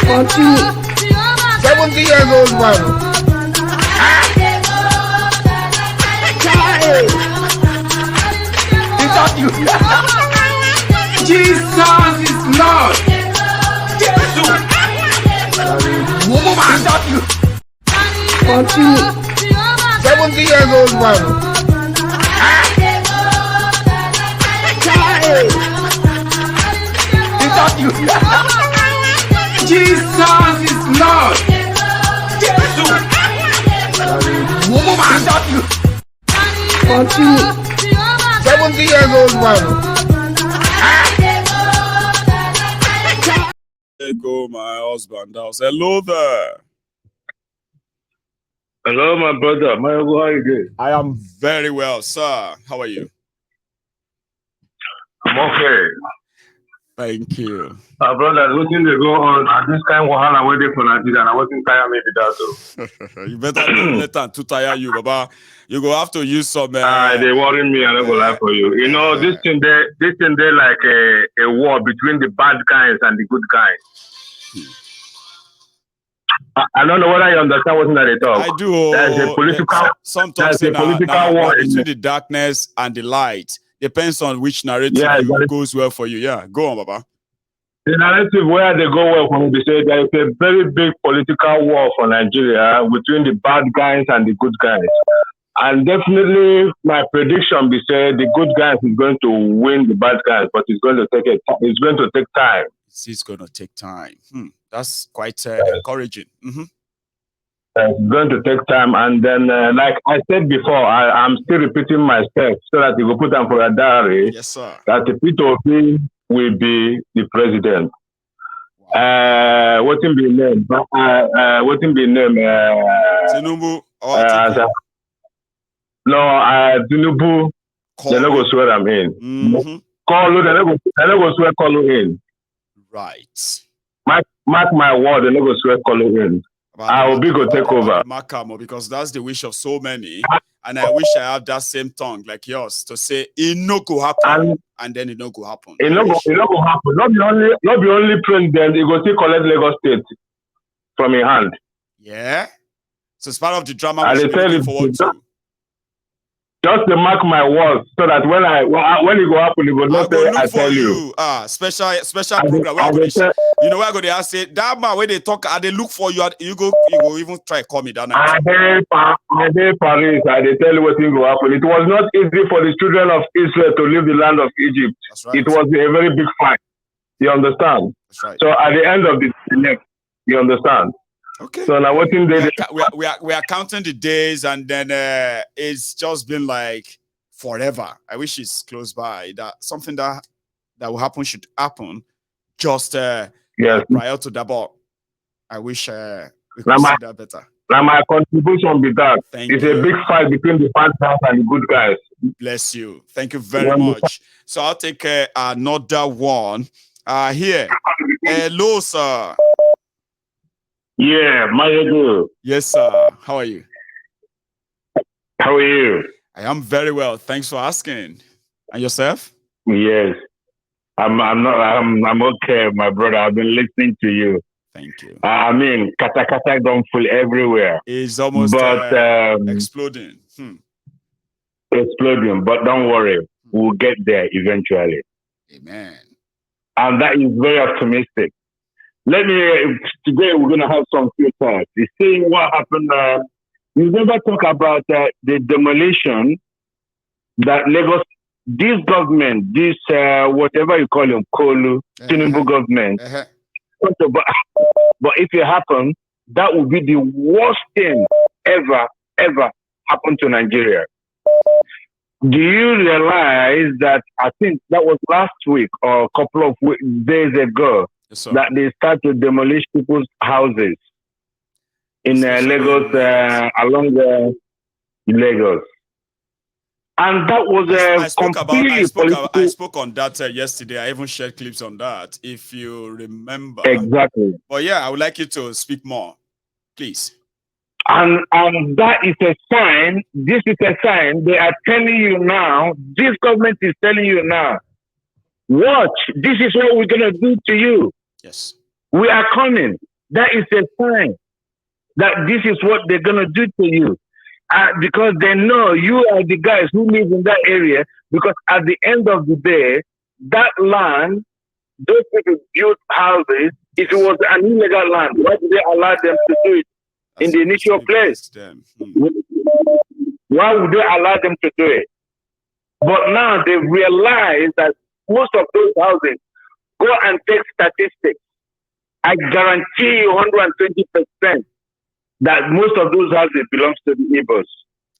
Continue. 70 years old man. Is that you? Jesus is Lord. Is that you? Continue. 70 years old man. Is that you? Jesus is Lord. Is that you? Continue. 70 years old man. There go my husband house. Hello there. Hello, my brother. How are you doing? I am very well, sir. How are you? I'm okay. Thank you. Brother, looking to go on at this kind of wahala waiting for Nigeria, and I wasn't tired maybe that too. You better don't let them to tire you, Baba. You go have to use some. They worry me, and I go lie for you. You know, this thing there like a war between the bad guys and the good guys. I don't know whether you understand what they talk. I do. There's a political. Sometimes there's a political war between the darkness and the light. Depends on which narrative goes well for you. Yeah, go on, Baba. The narrative where they go well for me, they say there is a very big political war for Nigeria between the bad guys and the good guys. And definitely, my prediction be said the good guys is going to win the bad guys, but it's going to take time. It's going to take time. That's quite encouraging. It's going to take time, and then, like I said before, I'm still repeating myself so that you will put them for a diary. Yes, sir. That the P2P will be the president. Wow. What in be name? Tinubu. Tinubu. They're not going to swear I'm in. They're not going to swear Kolu in. Right. Mark my word, they're not going to swear Kolu in. I will be go take over. Because that's the wish of so many, and I wish I have that same tongue like yours to say it no go happen, and then it no go happen. It no go happen. Not the only president. He go still collect Lagos State from your hand. Yeah. So it's part of the drama. I tell you forward to. Just to mark my words, so that when it go happen, it will not say I tell you. Special program. You know where I go? They say that man when they talk, they look for you. You go even try call me that night. I Paris. They tell you what thing will happen. It was not easy for the children of Israel to leave the land of Egypt. That's right. It was a very big fight. You understand? That's right. So at the end of the next, you understand? Okay. So now what in they we are counting the days, and then it's just been like forever. I wish it's close by. That something that will happen should happen. Just prior to that, but I wish we could see that better. Now my contribution be that it's a big fight between the bad guys and the good guys. Bless you. Thank you very much. So I'll take another one. Here. Hello, sir. Yeah, my good. Yes, sir. How are you? How are you? I am very well. Thanks for asking. And yourself? Yes. I'm okay, my brother. I've been listening to you. Thank you. I mean, kata don't fall everywhere. It's almost exploding. Exploding, but don't worry. We'll get there eventually. Amen. And that is very optimistic. Today we're going to have some few thoughts. You see what happened, you never talk about the demolition that Lagos, this government, this, whatever you call them, Kolu, Tinubu government, but if it happens, that would be the worst thing ever happen to Nigeria. Do you realize that I think that was last week or a couple of days ago that they started to demolish people's houses in Lagos, along Lagos? And that was I spoke on that yesterday. I even shared clips on that, if you remember. Exactly. But yeah, I would like you to speak more, please. And that is a sign. This is a sign. They are telling you now. This government is telling you now. Watch. This is what we're gonna do to you. Yes. We are coming. that is a sign that this is what they're going to do to you. Because they know you are the guys who live in that area. Because at the end of the day, that land, those people built houses. If it was an illegal land, why did they allow them to do it in the initial place? Why would they allow them to do it? But now they realize that most of those houses, go and take statistics. I guarantee you 120% that most of those houses belongs to the Igbos.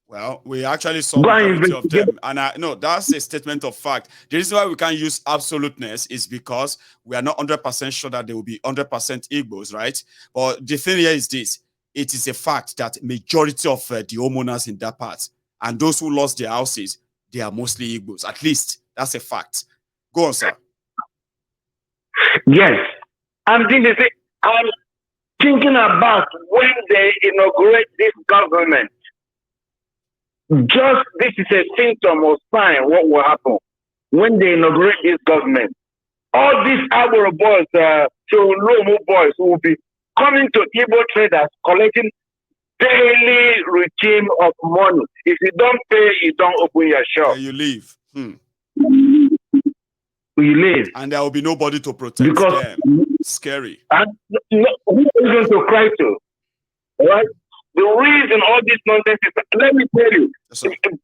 Well, we actually saw the majority of them. And no, that's a statement of fact. The reason why we can't use absoluteness is because we are not 100% sure that there will be 100% Igbos, right? But the thing here is this. It is a fact that majority of the homeowners in that part and those who lost their houses, they are mostly Igbos. At least that's a fact. Go on, sir. Yes. I'm thinking about when they inaugurate this government. Just this is a symptom or sign what will happen when they inaugurate this government. All these Agro boys, Lomo boys who will be coming to Igbo traders collecting daily regime of money. If you don't pay, you don't open your shop. And you leave. You leave. And there will be nobody to protect them. Scary. And who is going to cry to? All right? The reason all this nonsense is, let me tell you,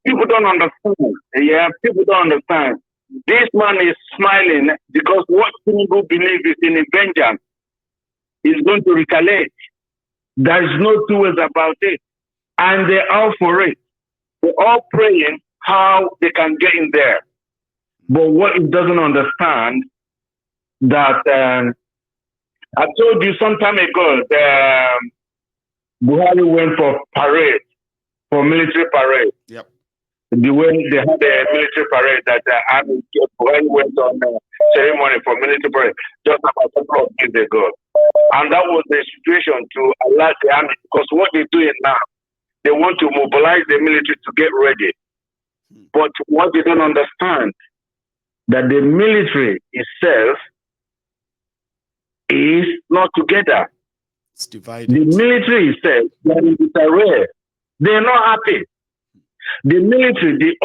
people don't understand. Yeah, people don't understand. This man is smiling because what Tinubu believes is in a vengeance. He's going to retaliate. There's no two ways about it. And they're all for it. They're all praying how they can get in there. But what he doesn't understand that I told you some time ago, Buhari went for parade, for military parade. Yep. The way they had a military parade that Buhari went on a ceremony for military parade just about a couple of days ago. And that was the situation to alert the army, because what they're doing now, they want to mobilize the military to get ready. But what they don't understand, that the military itself is not together. It's divided. The military itself, they are in disarray. They're not happy. The military, the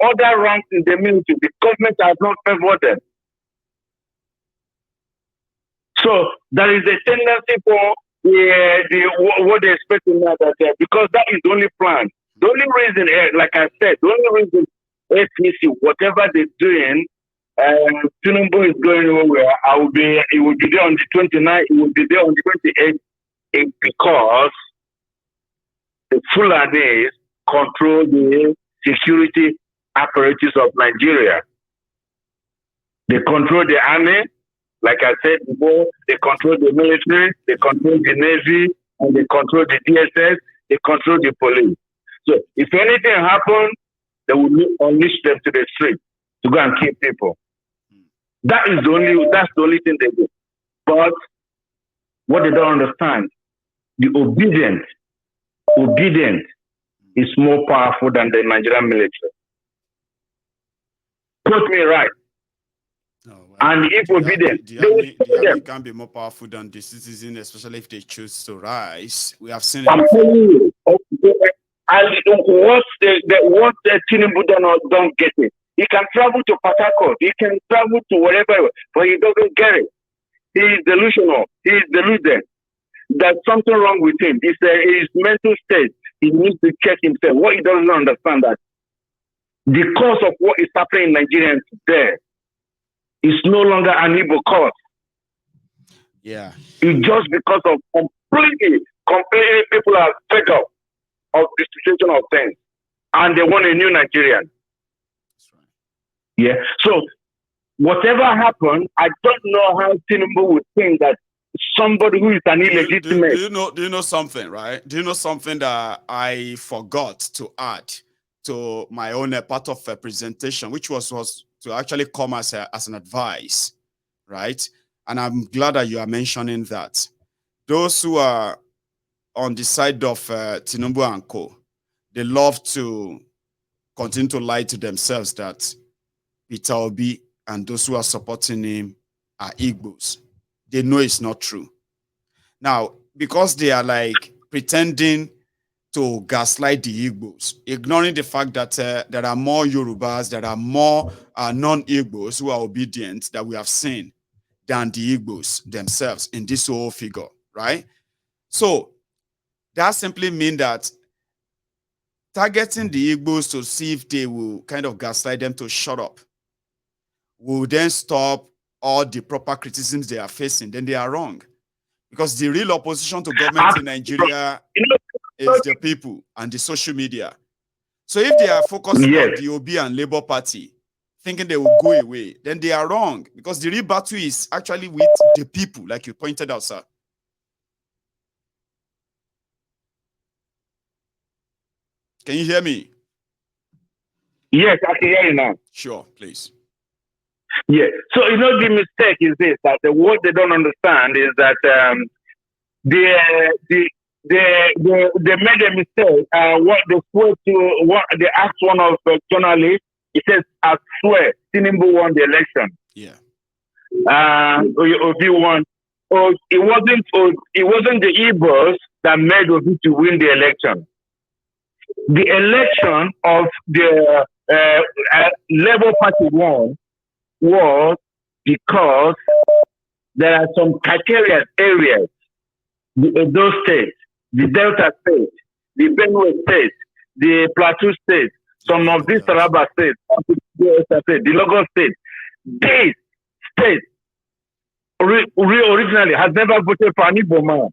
other ranks in the military, the government has not favored them. So there is a tendency for what they're expecting now, that because that is the only plan. The only reason, like I said, the only reason APC, whatever they're doing, Tinubu is going nowhere. It will be there on the 29th, it will be there on the 28th, because the Fulanis control the security apparatus of Nigeria. They control the army, like I said before, they control the military, they control the Navy, and they control the DSS, they control the police. So if anything happens, they will unleash them to the street to go and kill people. That's the only thing they do. But what they don't understand, the obedient is more powerful than the Nigerian military. Put me right. No, well, and if obedient, the army can be more powerful than the citizen, especially if they choose to rise. We have seen it. I'm telling you, what Tinubu don't get it. He can travel to Port Harcourt, he can travel to wherever, but he doesn't get it. He is delusional. He is deluded. There's something wrong with him. It's his mental state. He needs to check himself. What he doesn't understand, that the cause of what is happening in Nigeria today is no longer an Igbo cause. Yeah. It's just because of completely people are fed up of the situation of things, and they want a new Nigerian. That's right. Yeah. So whatever happened, I don't know how Tinubu would think that somebody who is an illegitimate. Do you know something, right? Do you know something that I forgot to add to my own part of a presentation, which was to actually come as an advice, right? And I'm glad that you are mentioning that. Those who are on the side of Tinubu and co, they love to continue to lie to themselves that Peter Obi and those who are supporting him are Igbos. They know it's not true. Now, because they are like pretending to gaslight the Igbos, ignoring the fact that there are more Yorubas, there are more non-Igbos who are obedient that we have seen than the Igbos themselves in this whole figure, right? So that simply means that targeting the Igbos to see if they will kind of gaslight them to shut up will then stop all the proper criticisms they are facing. Then they are wrong. Because the real opposition to government in Nigeria is the people and the social media. So if they are focusing on the OB and Labour Party, thinking they will go away, then they are wrong. Because the real battle is actually with the people, like you pointed out, sir. Can you hear me? Yes, I can hear you now. Sure, please. Yeah. So, the mistake is this, that what they don't understand is that they made a mistake. What they swear to, what they asked one of the journalists, he says, I swear, Tinubu won the election. Yeah. Obi won. It wasn't the Igbos that made Obi to win the election. The election of the Labour Party won was because there are some criteria areas, the Edo State, the Delta State, the Benue State, the Plateau State, some of these Taraba states, the Lagos State. These states originally has never voted for an Igbo man.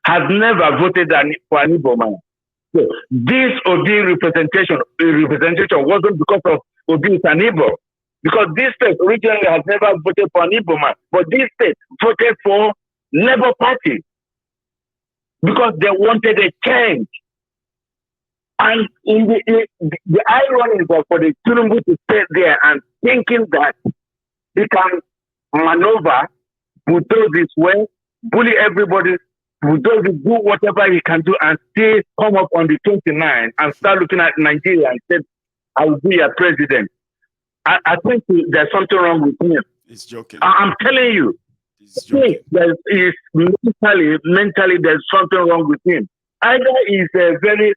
Has never voted for an Igbo man. So this OD representation wasn't because of OD is an Igbo. Because this state originally has never voted for an Igbo man. But this state voted for Labour Party. Because they wanted a change. And in the irony is that for the Tinubu to stay there and thinking that he can maneuver, bulldoze his way, bully everybody, bulldoze, do whatever he can do and still come up on the 29th and start looking at Nigeria and say, I will be a president. I think there's something wrong with him. He's joking. I'm telling you. He's joking. Mentally, there's something wrong with him. Either he's a very,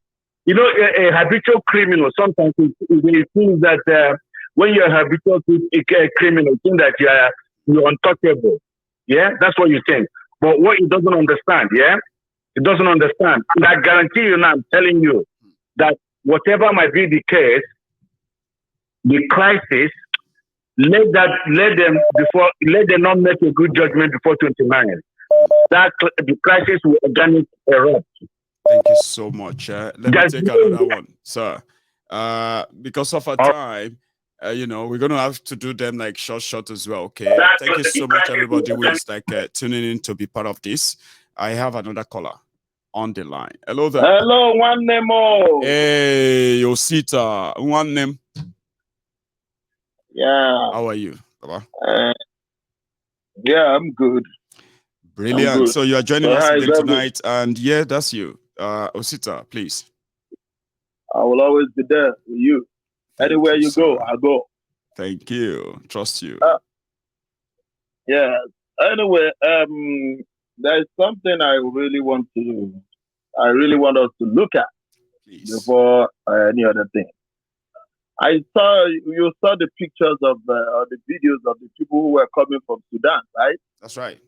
a habitual criminal. Sometimes it seems that when you're a habitual criminal, you think that you're untouchable. Yeah, that's what you think. But what he doesn't understand, he doesn't understand. And I guarantee you now, I'm telling you that whatever might be the case, the crisis, let them not make a good judgment before 29. That the crisis will organic erupt. Thank you so much. Let me take another one, sir. Because of our time, we're going to have to do them like short as well, okay? Thank you so much, everybody who is tuning in to be part of this. I have another caller on the line. Hello there. Hello, one name. Hey, Osita. One name. Yeah. How are you, Baba? Yeah, I'm good. Brilliant. I'm good. So you are joining us again tonight, and yeah, that's you. Osita, please. I will always be there with you. Anywhere you go, I go. Thank you. Trust you. Yeah. Anyway, there's something I really want us to look at before any other thing. You saw the pictures of or the videos of the people who were coming from Sudan, right? That's right.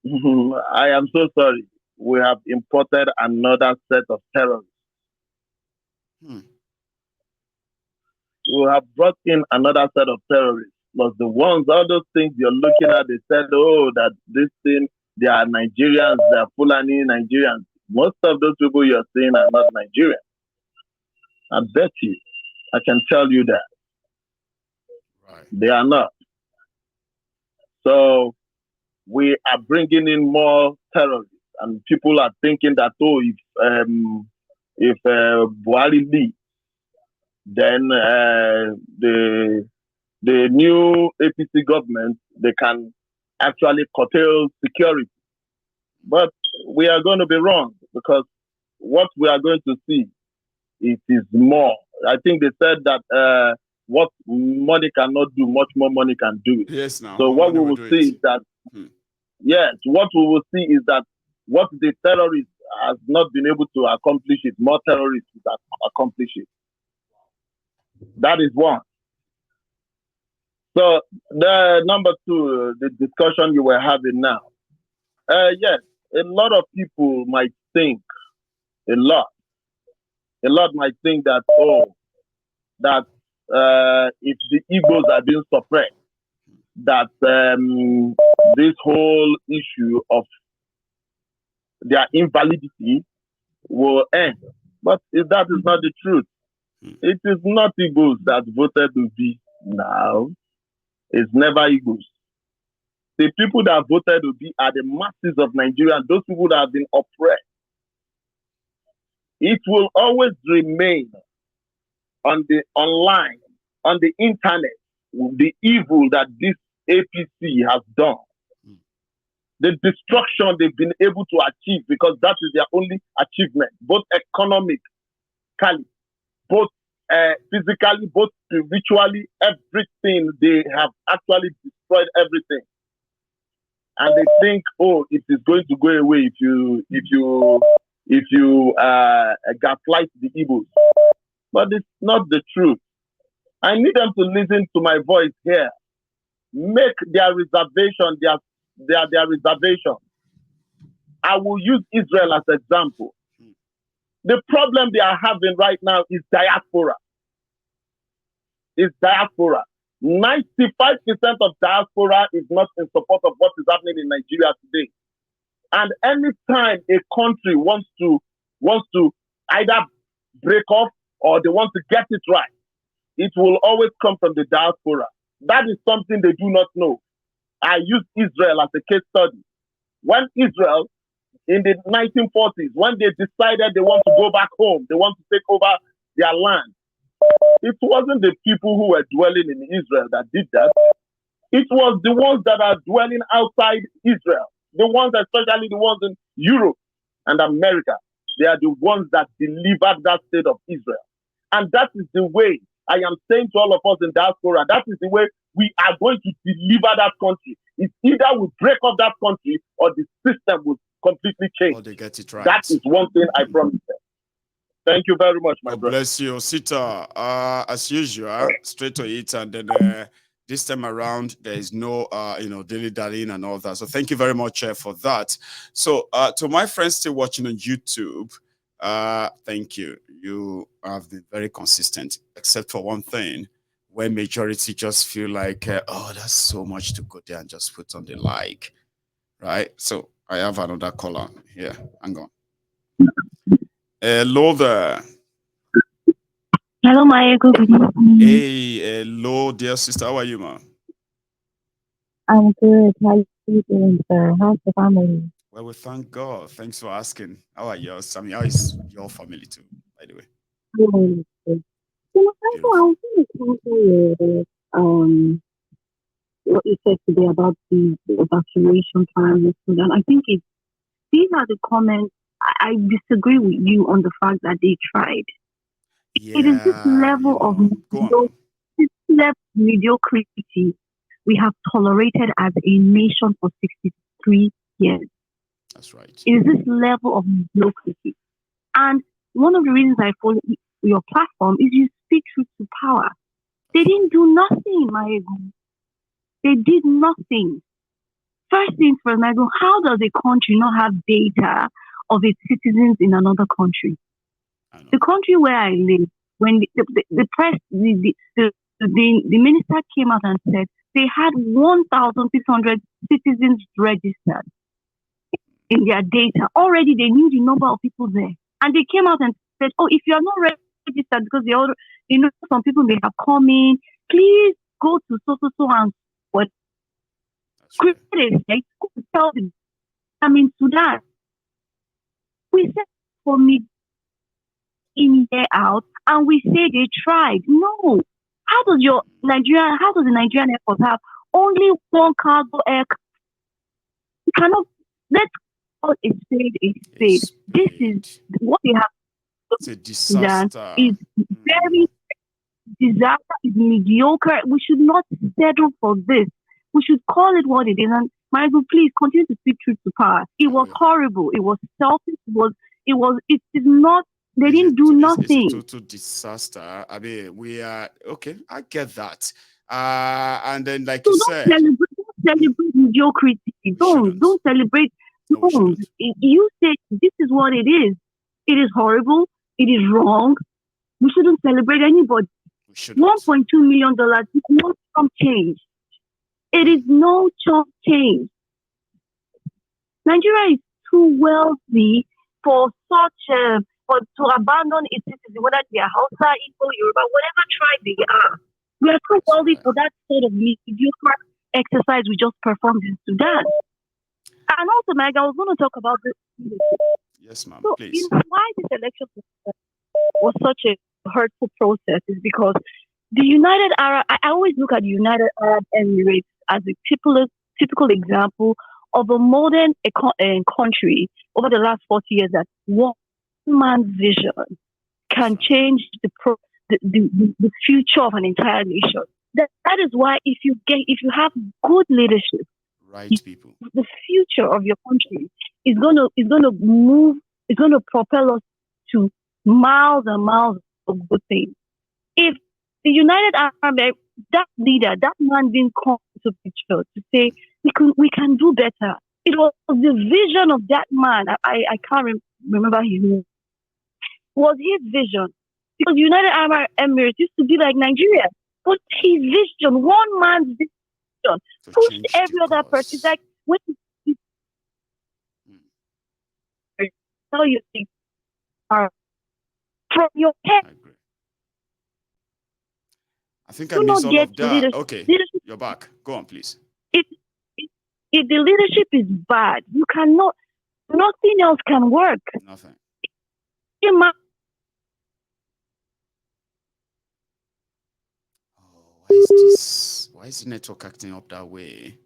I am so sorry. We have imported another set of terrorists. We have brought in another set of terrorists. Plus all those things you're looking at, they said, that this thing, they are Nigerians, they are Fulani Nigerians. Most of those people you're seeing are not Nigerians. I bet you, I can tell you that. Right. They are not. So we are bringing in more terrorists, and people are thinking that, if Buhari leaves, then the new APC government, they can actually curtail security. But we are going to be wrong, because what we are going to see, it is more. I think they said that what money cannot do, much more money can do it. Yes, now. So what we will see is that Yes, what we will see is that what the terrorists has not been able to accomplish it, more terrorists will accomplish it. That is one. So the number two, the discussion you were having now. Yes, a lot of people might think, a lot might think that, if the Igbos are being suppressed, that this whole issue of their invalidity will end. But that is not the truth. It is not Igbos that voted to be now. It's never Igbos. The people that voted to be are the masses of Nigerians, those people that have been oppressed. It will always remain on the online, on the internet, the evil that this APC has done. The destruction they've been able to achieve, because that is their only achievement, both economically, both physically, both spiritually, everything. They have actually destroyed everything. And they think, it is going to go away if you gaslight the Igbos. But it's not the truth. I need them to listen to my voice here. Make their reservation their reservation. I will use Israel as an example. The problem they are having right now is diaspora. It's diaspora. 95% of diaspora is not in support of what is happening in Nigeria today. And anytime a country wants to either break off or they want to get it right, it will always come from the diaspora. That is something they do not know. I use Israel as a case study. When Israel, in the 1940s, when they decided they want to go back home, they want to take over their land, it wasn't the people who were dwelling in Israel that did that. It was the ones that are dwelling outside Israel, the ones, especially the ones in Europe and America. They are the ones that delivered that state of Israel. And that is the way I am saying to all of us in diaspora, that is the way we are going to deliver that country. It's either we break up that country or the system will completely change. Or they get it right. That is one thing I promise them. Thank you very much, my God brother. bless you, Sita. As usual, straight to it, and then this time around there is no dilly dallying and all that. So thank you very much for that. So to my friends still watching on YouTube, thank you. You have been very consistent, except for one thing, when majority just feel like, that's so much to go there and just put on the like, right? So I have another caller here. Hang on. Hello there. Hello, Maya. Good evening. Hey, hello, dear sister. How are you, man? I'm good. How are you doing, sir? How's the family? Well, we thank God. Thanks for asking. How are yours? I mean, how is your family too, by the way? Good. You know, I was going to cancel what you said today about the evacuation plan in Sudan. I think these are the comments. I disagree with you on the fact that they tried. Yeah, it is this level of mediocrity we have tolerated as a nation for 63 years. That's right. It is this level of mediocrity. And one of the reasons I follow your platform is you speak truth to power. They didn't do nothing, Maegu. They did nothing. First things first, Maegu, how does a country not have data of its citizens in another country? The country where I live, when the press, the minister came out and said they had 1,600 citizens registered in their data. Already they knew the number of people there. And they came out and said, if you are not registered because they know some people may have come in, please go to so and what. Created, tell them, I'm in Sudan. We said for me, in there out, and we say they tried. No. How does the Nigerian airport have only one cargo aircraft? You cannot, let's call it spade. This is what they have. It's a disaster. Is very disaster, is mediocre. We should not settle for this. We should call it what it is. And Michael, please continue to speak truth to power. It was horrible. It was selfish. It is not, they didn't do nothing. It's a total disaster. I mean, we are, okay, I get that. And then, like you said, don't celebrate mediocrity. Don't celebrate. No, Don't. You say this is what it is. It is horrible. It is wrong. We shouldn't celebrate anybody. $1.2 million is not some change. It is no chump change. Nigeria is too wealthy for such to abandon its citizens, whether they are Hausa, Igbo, Yoruba, whatever tribe they are. We are too wealthy for that sort of mediocre exercise we just performed in Sudan. And also, Meg, I was going to talk about this. Yes, ma'am, so, please. Why this election was such a hurtful process is because the United Arab, I always look at the United Arab Emirates as a typical example of a modern country over the last 40 years that one man's vision can change the future of an entire nation. That is why if you have good leadership, right people, the future of your country is gonna move, is gonna propel us to miles and miles of good things. If the United Arab Emirates, that leader, that man didn't come to picture to say we can do better. It was the vision of that man. I can't remember his name. It was his vision, because United Arab Emirates used to be like Nigeria, but his vision, one man's vision, pushed every other person. It's like when you tell you things from your head. I think I missed all of that. Okay, you're back. Go on, please. If the leadership is bad, you cannot. Nothing else can work. Nothing. Why is the network acting up that way?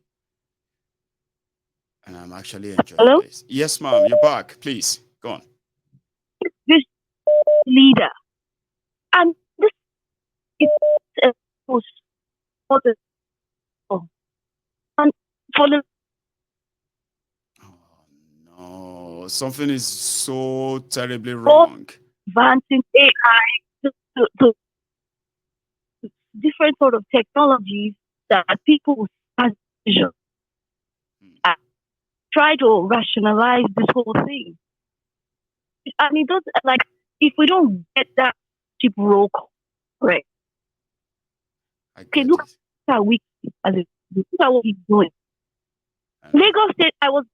And I'm actually enjoying this. Yes, ma'am, you're back. Please, go on. This leader. And this is and for the no, something is so terribly wrong. Advancing AI to different sort of technologies that people have vision. Try to rationalize this whole thing. And it does, like, if we don't get that chip role correct. Okay, look at Wike as look at what he's doing. Lagos State, I was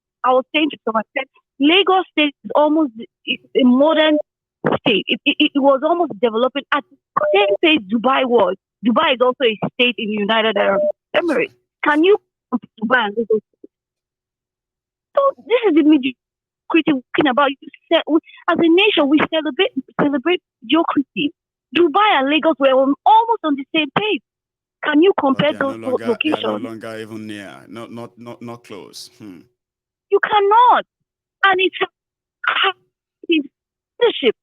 saying to someone, I said, Lagos State is almost a modern state. It was almost developing at the same pace Dubai was. Dubai is also a state in the United Arab Emirates. Can you compare Dubai and Lagos? So this is the mediocrity we're talking about. As a nation, we celebrate mediocrity. Dubai and Lagos were almost on the same pace. Can you compare those locations? They are no longer even near, not close. You cannot, and it's leadership.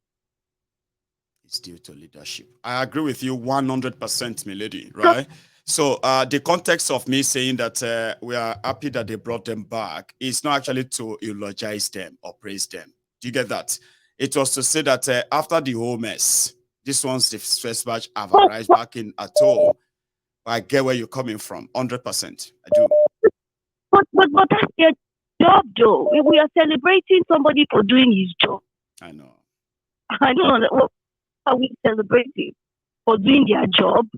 It's due to leadership. I agree with you 100%, milady. Right? So the context of me saying that we are happy that they brought them back is not actually to eulogize them or praise them. Do you get that? It was to say that after the whole mess, this one's the first batch have arrived back in at all. I get where you're coming from, 100%. I do. But that's their job, though. We are celebrating somebody for doing his job. I know. I don't know what are we celebrating for doing their job.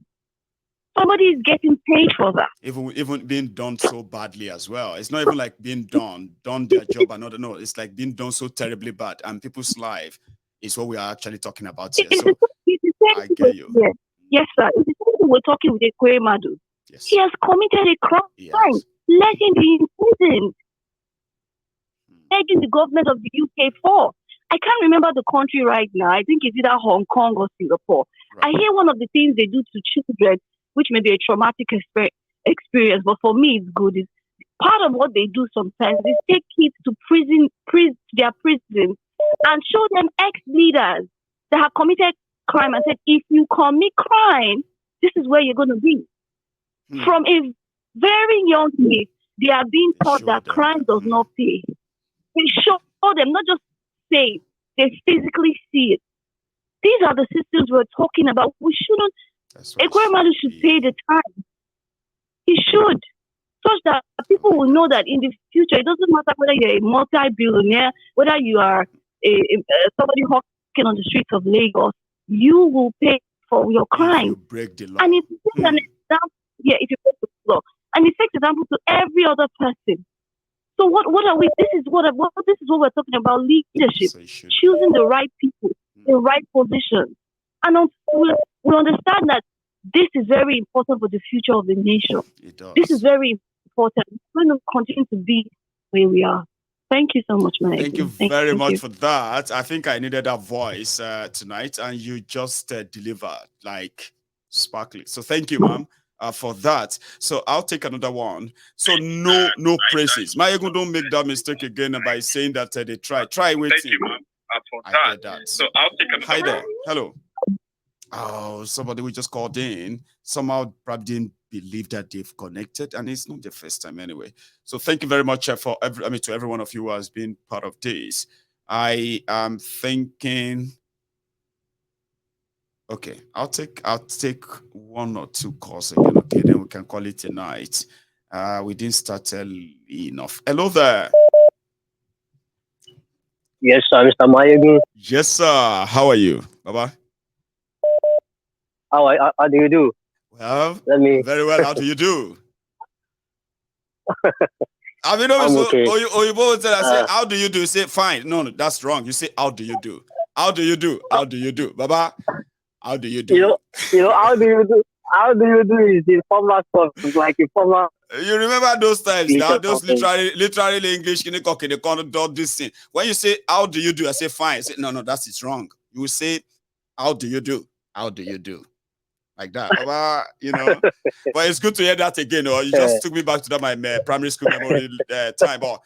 Somebody is getting paid for that. Even being done so badly as well. It's not even like being done their job another. No, it's like being done so terribly bad, and people's life is what we are actually talking about here. So I get you. Yes, sir. It's the same thing we're talking with Ekweremadu. Yes. He has committed a crime. Yes. Let him be in prison. Begging the government of the UK for. I can't remember the country right now. I think it's either Hong Kong or Singapore. Right. I hear one of the things they do to children, which may be a traumatic experience, but for me it's good. Is part of what they do sometimes is take kids to their prison and show them ex-leaders that have committed crime and said, if you commit crime, this is where you're going to be. From a very young age, they are being taught show that them crime that, does not pay. We show them, not just say, they physically see it. These are the systems we're talking about. We shouldn't, that's what it Ekwemadu should be. pay the time. He should. Such that people will know that in the future, it doesn't matter whether you're a multi-billionaire, whether you are somebody hawking on the streets of Lagos, you will pay for your If crime. you break the law. And it takes an example, if you break the law, and it takes example to every other person. So what are we? This is what we're talking about: leadership, So it should choosing the right people, the right position, and we understand that this is very important for the future of the nation. It does. This is very important. We're going to continue to be where we are. Thank you so much, man. Thank you very much for that. I think I needed that voice tonight, and you just delivered like sparkly. So thank you, ma'am, for that. So I'll take another one. So no praises. Mayegun, don't make that mistake again by saying that they try. Try waiting. Thank you, ma'am, for I that. get that. So I'll take another Hi there. one. Hello. Oh, somebody we just called in somehow probably didn't believe that they've connected, and it's not the first time anyway. So thank you very much to every one of you who has been part of this. I am thinking, okay, I'll take one or two calls again. Okay, then we can call it a night. We didn't start early enough. Hello there. Yes, sir, Mr. Mayegun. Yes, sir. How are you, Baba? How do you do? Well, Let very well. How do you do? I mean, I'm okay. Or you both say, how do you do? You say, fine. No, that's wrong. You say, how do you do? How do you do? How do you do? Baba, how do you do? You know, how do you do? How do you do is the formal stuff. It's like a formal. You remember those times now? Those something. literally English. They can't do this thing. When you say, how do you do? I say, fine. I say, no, that's it's wrong. You will say, how do you do? How do you do? Like that, you know. But it's good to hear that again. Or you just took me back to that my primary school memory time. But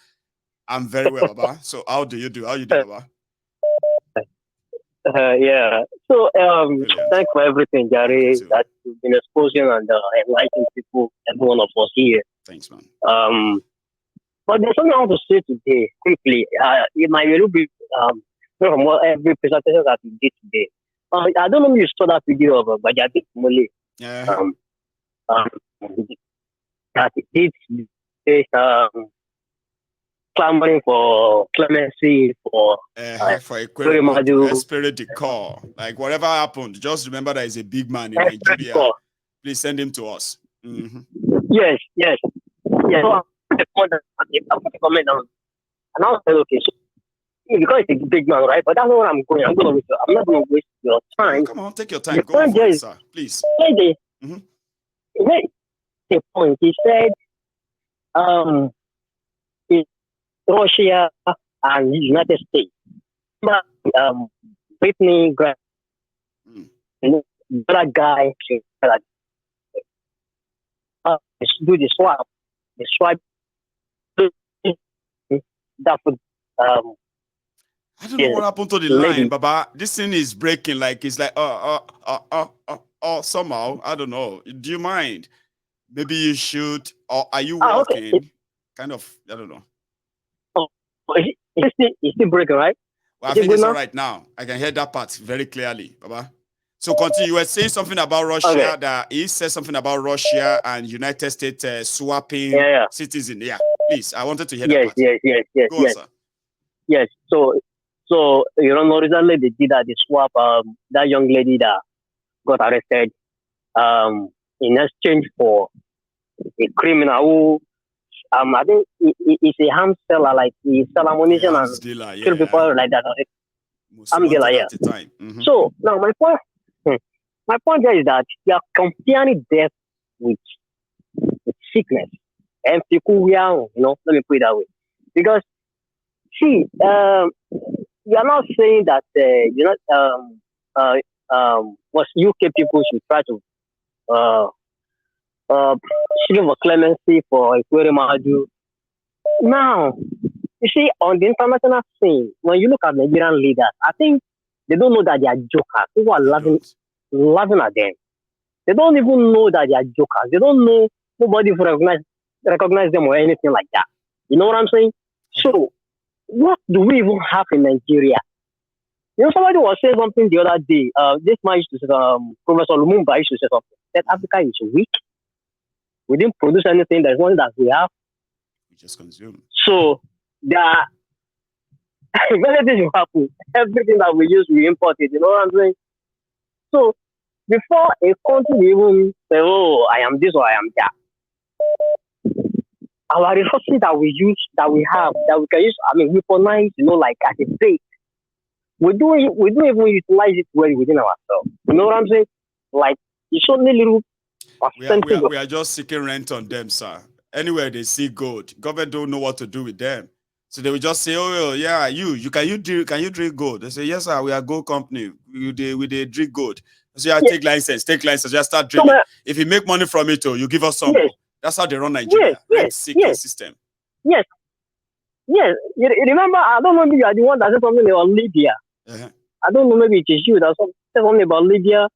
I'm very well, Baba. So how do you do? How you do, Baba? Yeah. So thanks for everything, Gary. That you've been exposing and enlightening people, every one of us here. Thanks, man. But there's something I want to say today quickly. It might be a little bit from what every presentation that we did today. I don't know if you saw that video of Bajati Mole. Yeah. That it's clamoring for clemency for a spirit decor. Like whatever happened, just remember that he's a big man in Nigeria. Please send him to us. Mm-hmm. Yes. So I put a comment on, and I was like, okay, so because it's a big man, right? But that's not what I'm going. I'm not going to waste your time. Come on, take your time. Go on for it, sir. Please. He made a point. He said, Russia and the United States. Brittany Grant, that guy, do the swap. The swap. That would. I don't know what happened to the line, Baba. This thing is breaking. Like it's like somehow. I don't know. Do you mind? Maybe you should. Or are you working? Okay. Kind of. I don't know. It's still breaking, right? Well, I think it's all right now. I can hear that part very clearly, Baba. So continue. You were saying something about Russia. Okay. That he said something about Russia and United States swapping citizen. Yeah, please. I wanted to hear that part. Yes. Go on, sir. Yes. So you know, recently they did that. They swap that young lady that got arrested in exchange for a criminal who I think he's a arms seller, like he sell ammunition and kill people like that. Arms dealer, yeah. Mm-hmm. So now my point there is that you are comparing death with sickness and people let me put it that way. Because see, you are not saying that what UK people should try to seeking for clemency for Ekwemadu. Now, you see, on the international scene, when you look at Nigerian leaders, I think they don't know that they are jokers. People are laughing at them. They don't even know that they are jokers. They don't know, nobody recognize recognize them or anything like that. You know what I'm saying? So, what do we even have in Nigeria? You know, somebody was saying something the other day. This man used to say, Professor Lumumba used to say something that Africa is weak. We didn't produce anything. There's one that we have. We just consume. So, there are many things will happen. Everything that we use, we import it. You know what I'm saying? So, before a country even say, oh, I am this or I am that, our resources that we use, that we have, that we can use, weaponize, like as a state, we don't even utilize it well within ourselves. You know what I'm saying? Like, it's only little percentage. We are just seeking rent on them, sir. Anywhere they see gold, government don't know what to do with them. So they will just say, oh yeah, can you drink gold? They say, yes, sir, we are gold company. We drink gold. So yeah, take license, just start drinking. If you make money from it, you give us some. Yes. That's how they run Nigeria. Rent-seeking system. Yes. You remember, I don't know if you are the one that said something about Libya. Uh-huh. I don't know, maybe it is you that said something about Libya.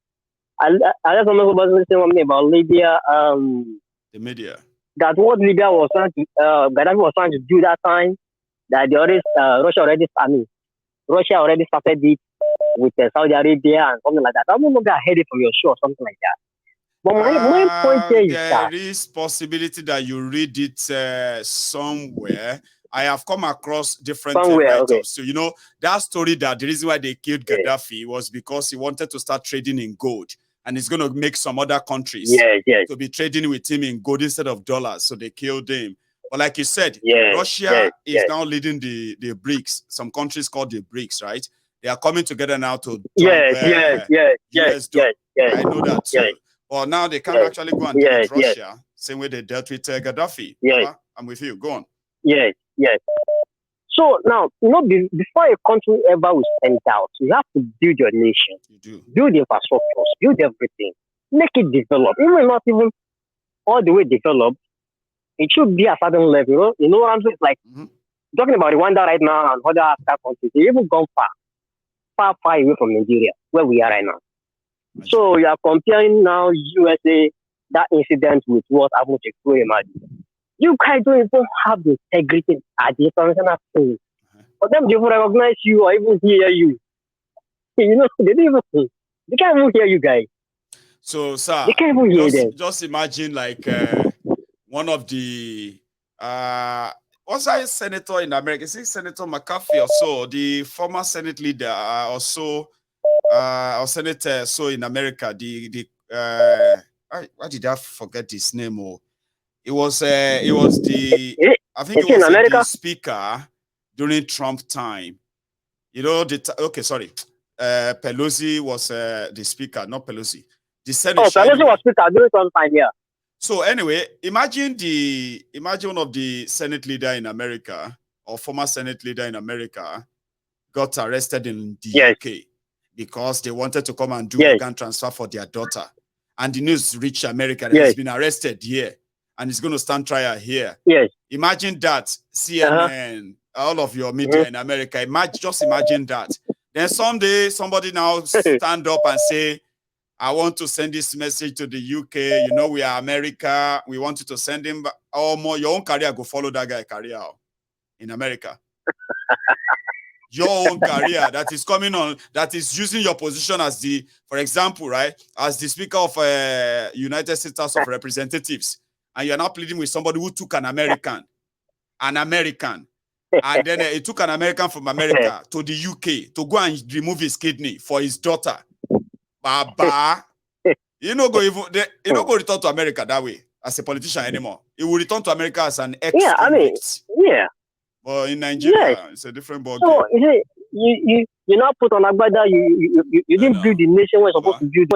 I just remember something about Libya. The media. That what Libya was trying to, Gaddafi was trying to do that time. That Russia already started it with Saudi Arabia and something like that. I don't know if I heard it from your show or something like that. But my point here is that there is possibility that you read it somewhere. I have come across different write-ups. Okay. So, that story that the reason why they killed Gaddafi was because he wanted to start trading in gold. And he's going to make some other countries to be trading with him in gold instead of dollars. So they killed him. But like you said, Russia is now leading the BRICS. Some countries called the BRICS, right? They are coming together now to US dollar. I know that too. Well, now they can't actually go and deal with Russia, same way they dealt with Gaddafi. I'm with you. Go on. Yes. So now, before a country ever will stand out, you have to build your nation. You do. Build infrastructures, build everything. Make it develop. Even not even all the way developed, it should be a certain level. You know what I'm saying? It's like talking about Rwanda right now and other African countries, they even gone far away from Nigeria, where we are right now. So you are comparing now USA, that incident with what happened to Kuremadi. You guys don't even have the integrity at the international scene. For them to even recognize you or even hear you. They can't even hear you guys. So, sir, they can't even hear them. Just imagine like one of the what's that senator in America? Is it Senator McCarthy or so? The former Senate leader or senator in America. Why did I forget his name? It was the speaker during Trump time. Pelosi was the speaker, not Pelosi. The Senate. Pelosi was speaker during Trump time, yeah. So anyway, imagine one of the Senate leader in America or former Senate leader in America got arrested in the UK because they wanted to come and do organ transfer for their daughter. And the news reached America that he's been arrested here and he's going to stand trial here. Yes. Imagine that, CNN, all of your media in America, just imagine that. Then someday somebody now stand up and say, I want to send this message to the UK. We are America. We want you to send him back. Your own career go follow that guy career in America. Your own career that is coming on, that is using your position as for example, right, as the Speaker of United States House of Representatives, and you're now pleading with somebody who took an American, and then he took an American from America to the UK to go and remove his kidney for his daughter. Baba, go return to America that way as a politician anymore. He will return to America as an ex-convict. But in Nigeria, it's a different ballgame. So you now put on Agbada, you didn't build the nation where supposed to build,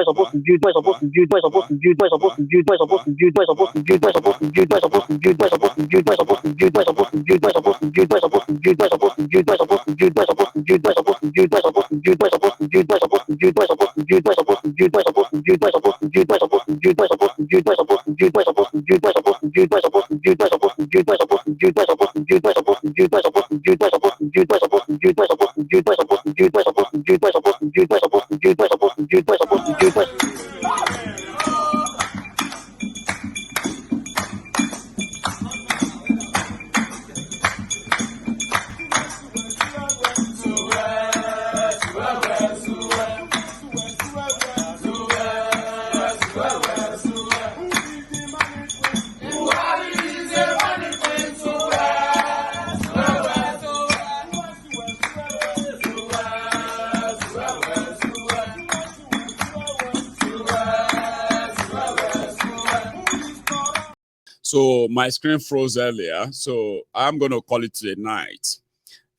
So my screen froze earlier. So I'm going to call it a night.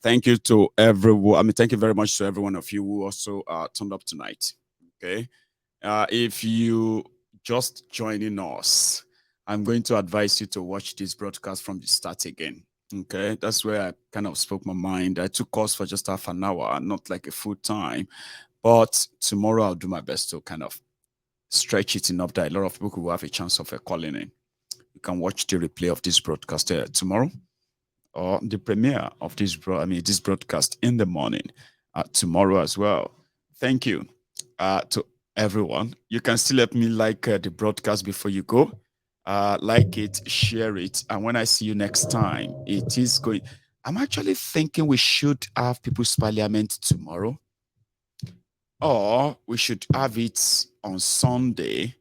Thank you to everyone. Thank you very much to every one of you who also turned up tonight. Okay. If you just joining us, I'm going to advise you to watch this broadcast from the start again. Okay. That's where I kind of spoke my mind. I took course for just half an hour, not like a full time. But tomorrow I'll do my best to kind of stretch it enough that a lot of people will have a chance of calling in. You can watch the replay of this broadcast tomorrow, or the premiere of this broadcast in the morning tomorrow as well. Thank you to everyone. You can still help me like the broadcast before you go. Like it, share it, and when I see you next time, it is going. I'm actually thinking we should have People's Parliament tomorrow, or we should have it on Sunday.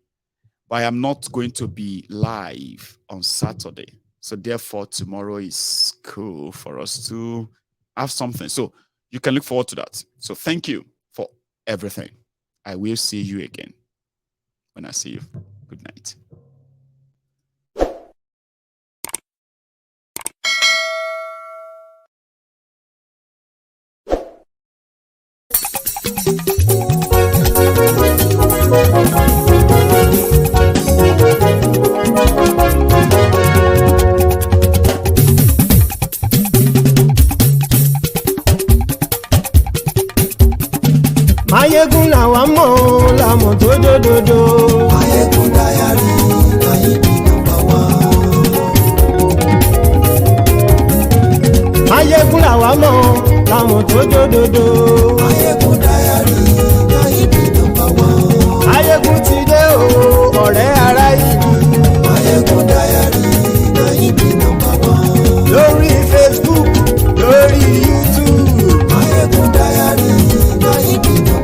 But I am not going to be live on Saturday. So therefore, tomorrow is cool for us to have something. So you can look forward to that. So thank you for everything. I will see you again when I see you. Good night. Mayegun làwa mọ̀ làmọ̀ tó dòdòdò. Mayegun Diary Nayibi #1. Mayegun làwa mọ̀ làmọ̀ tó dòdòdò. Mayegun Diary Nayibi #1. Mayegun ti dé o ọ̀rẹ́ ará ìlú. Mayegun Diary Nayibi #1. Lórí Facebook, lórí YouTube. Mayegun Diary Nayibi #1.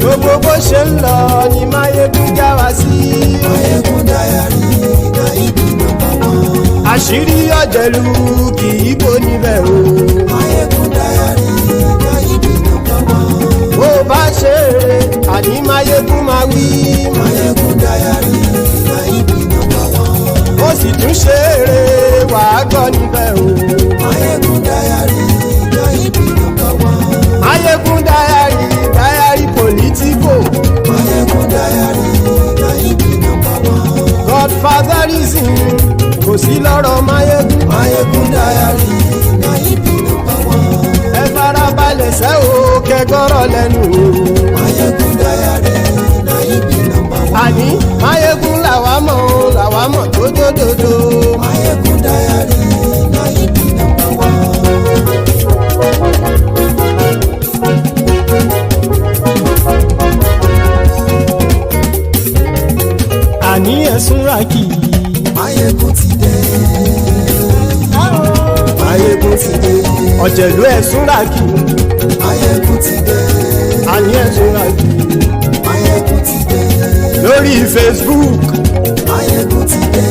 Gbogbo bó ṣe ń lọ ni Mayegun já wa sí. Mayegun Diary Nayibi #1. Àṣírí ọ̀jẹ̀lú kì í bò níbẹ̀ o. Mayegun Diary Nayibi #1. Bó bá ṣe eré àní Mayegun máa wí. Mayegun Diary Nayibi #1. Ó sì tún ṣe eré wàá gbọ́ níbẹ̀ o. Mayegun Diary Nayibi #1. Mayegun Diary politico. Mayegun Diary Nayibi #1. Godfatherism kò sí lọ́rọ̀ Mayegun. Mayegun Diary Nayibi #1. Ẹ farabalẹ̀ sẹ́ o kẹgọ́rọ̀ lẹ́nu o. Mayegun Diary Nayibi #1. Àní Mayegun làwa mọ̀ tó dòdòdò. Mayegun Diary Nayibi #1. Àní ẹ̀sùn ràkì. Mayegun ti dé. Mayegun ti dé. Ọ̀jẹ̀lú ẹ̀sùn ràkì. Mayegun ti dé. Àní ẹ̀sùn ràkì. Mayegun ti dé. Lórí Facebook. Mayegun ti dé.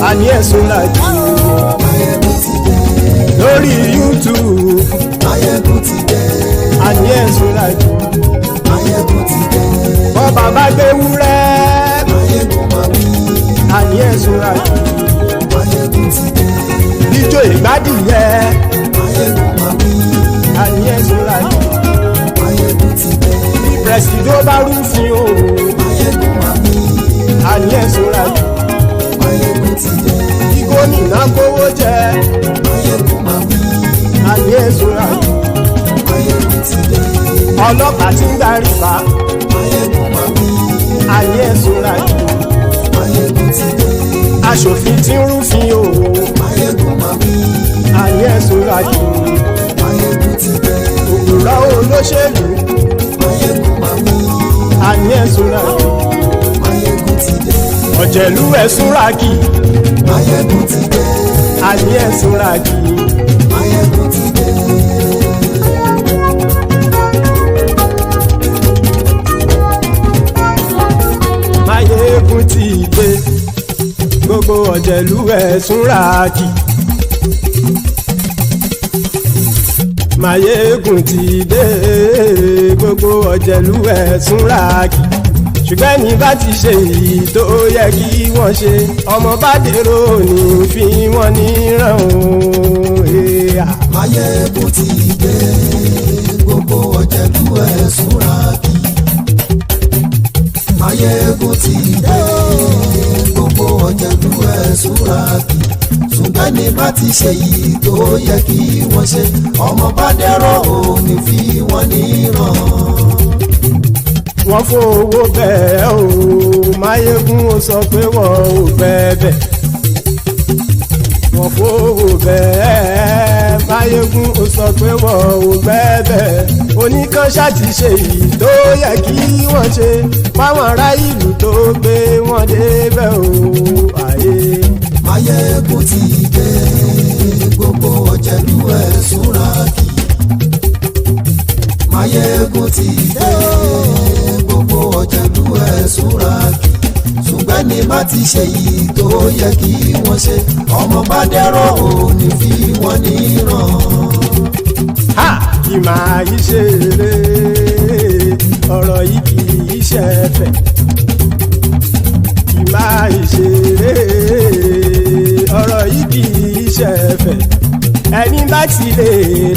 Àní ẹ̀sùn ràkì. Mayegun ti dé. Lórí YouTube. Mayegun ti dé. Àní ẹ̀sùn ràkì. Mayegun ti dé. Bọ́ bàbá gbé wúrẹ́. Mayegun máa wí. Àní ẹ̀sùn ràkì. Mayegun ti dé. Ijó ìgbádìyẹ. Mayegun máa wí. Àní ẹ̀sùn ràkì. Mayegun ti dé. Bí pẹ̀sìdó bá rúfin o. Mayegun máa wí. Àní ẹ̀sùn ràkì. Mayegun ti dé. Bí gómìnà kówó jẹ. Mayegun máa wí. Àní ẹ̀sùn ràkì. Mayegun ti dé. Ọlọ́pàá tí ń darí bá. Mayegun máa wí. Àní ẹ̀sùn ràkì. Mayegun ti dé. Aṣòfin tí ń rúfin o. Mayegun máa wí. Àní ẹ̀sùn ràkì. Mayegun ti dé. Òpùrọ́ olóṣèlú. Mayegun máa wí. Àní ẹ̀sùn ràkì. Mayegun ti dé. Ọ̀jẹ̀lú ẹ̀sùn ràkì. Mayegun ti dé. Àní ẹ̀sùn ràkì. Mayegun ti dé. Mayegun ti dé. Gbogbo ọ̀jẹ̀lú ẹ̀sùn ràkì. Mayegun ti dé. Gbogbo ọ̀jẹ̀lú ẹ̀sùn ràkì. ṣùgbọ́n ní bá ti ṣe èyí tó yẹ kí wọ́n ṣe ọmọ bá dèrò ní fi wọ́n níran o. Máyégún ti dé gbogbo ọ̀jẹ̀lú ẹ̀ súnra kí. Máyégún ti dé gbogbo ọ̀jẹ̀lú ẹ̀ súnra kí. ṣùgbọ́n ní bá ti ṣe yìí tó yẹ kí wọ́n ṣe ọmọ bá dẹ́rọ̀ ò ní fi wọ́n níran. wọ́n fowó bẹ́ẹ̀ o Máyégún ó sọ pé wọ́n ò bẹ́ẹ̀ wọ́n fowó bẹ́ẹ̀ Máyégún ó sọ pé wọ́n ò bẹ́ẹ̀ oníkan ṣáàtì ṣe yìí tó yẹ kí wọ́n ṣe fáwọn ará ìlú tó gbé wọn débẹ̀ o àyè. Máyégún ti dé gbogbo ọ̀jẹ̀lú ẹ̀ súnra kí. Máyégún ti dé gbogbo ọ̀jẹ̀lú ẹ̀ súnra kí. ṣùgbọ́n ní bá ti ṣe yìí tó yẹ kí wọ́n ṣe ọmọ bá dẹ́rọ̀ ò ní fi wọ́n níran. kì máa yí ṣe eré ọ̀rọ̀ yìí kì í ṣe ẹ̀fẹ̀ kì máa yí ṣe eré ọ̀rọ̀ yìí kì í ṣe ẹ̀fẹ̀ ẹni bá ti lè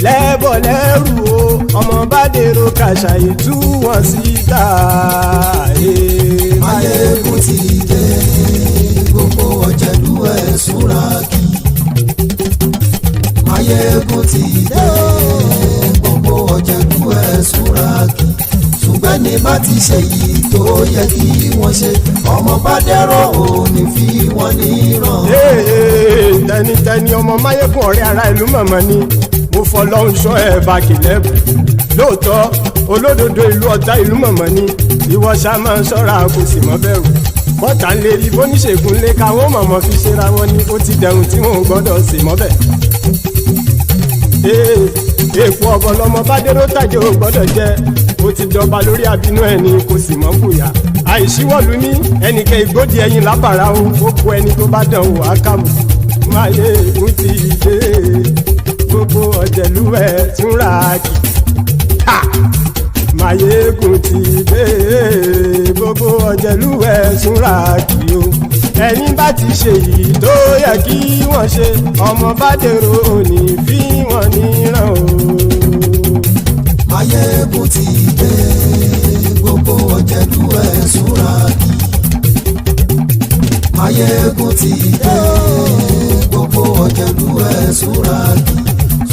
lẹ́bọ̀ lẹ́rù o ọmọ bá dèrò kàṣà ìtú wọn síta. Máyégún ti dé gbogbo ọ̀jẹ̀lú ẹ̀ súnra kí. Máyégún ti dé gbogbo ọ̀jẹ̀lú ẹ̀ súnra kí. ṣùgbọ́n ní bá ti ṣe yìí tó yẹ kí wọ́n ṣe ọmọ bá dẹ́rọ̀ ò ní fi wọ́n níran. tẹnitẹni ọmọ Máyégún ọ̀rẹ́ ara ìlú mọ̀mọ́ ni mo fọlọ́hún sọ ẹ̀ bá kìlẹ́bù lóòótọ́ olódodo ìlú ọ̀tá ìlú mọ̀mọ́ ni ìwọ ṣá máa ń ṣọ́ra kò sì mọ́ bẹ̀rù bọ́tà ń lè rí bóníṣègùn lé káwọn mọ̀mọ́ fi ṣera wọn ni ó ti dẹrùn tí wọn ò gbọ́dọ̀ sì mọ́ bẹ̀. èèpo ọ̀bọ lọmọ bá dérò tàjẹ́ ò gbọ́dọ̀ jẹ́ ó ti jọba lórí àbínú ẹni kò sì mọ́ bùyà àìsíwọ̀lú ní ẹnìkẹ́ ìgbódì ẹyin lábàrá o ó kó ẹni tó bá dán o àkàmù. Máyégún ti dé gbogbo ọ̀jẹ̀lú ẹ̀ túnra kì. Máyégún ti dé gbogbo ọ̀jẹ̀lú ẹ̀ túnra kì o ẹni bá ti ṣe yìí tó yẹ kí wọ́n ṣe ọmọ bá dèrò òní fi wọ́n níran o. Máyégún ti dé gbogbo ọ̀jẹ̀lú ẹ̀ súnra kí. Máyégún ti dé gbogbo ọ̀jẹ̀lú ẹ̀ súnra kí.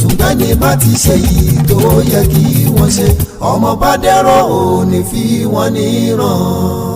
ṣùgbọ́n ní bá ti ṣe yìí tó yẹ kí wọ́n ṣe ọmọ bá dẹ́rọ̀ ò ní fi wọ́n níran.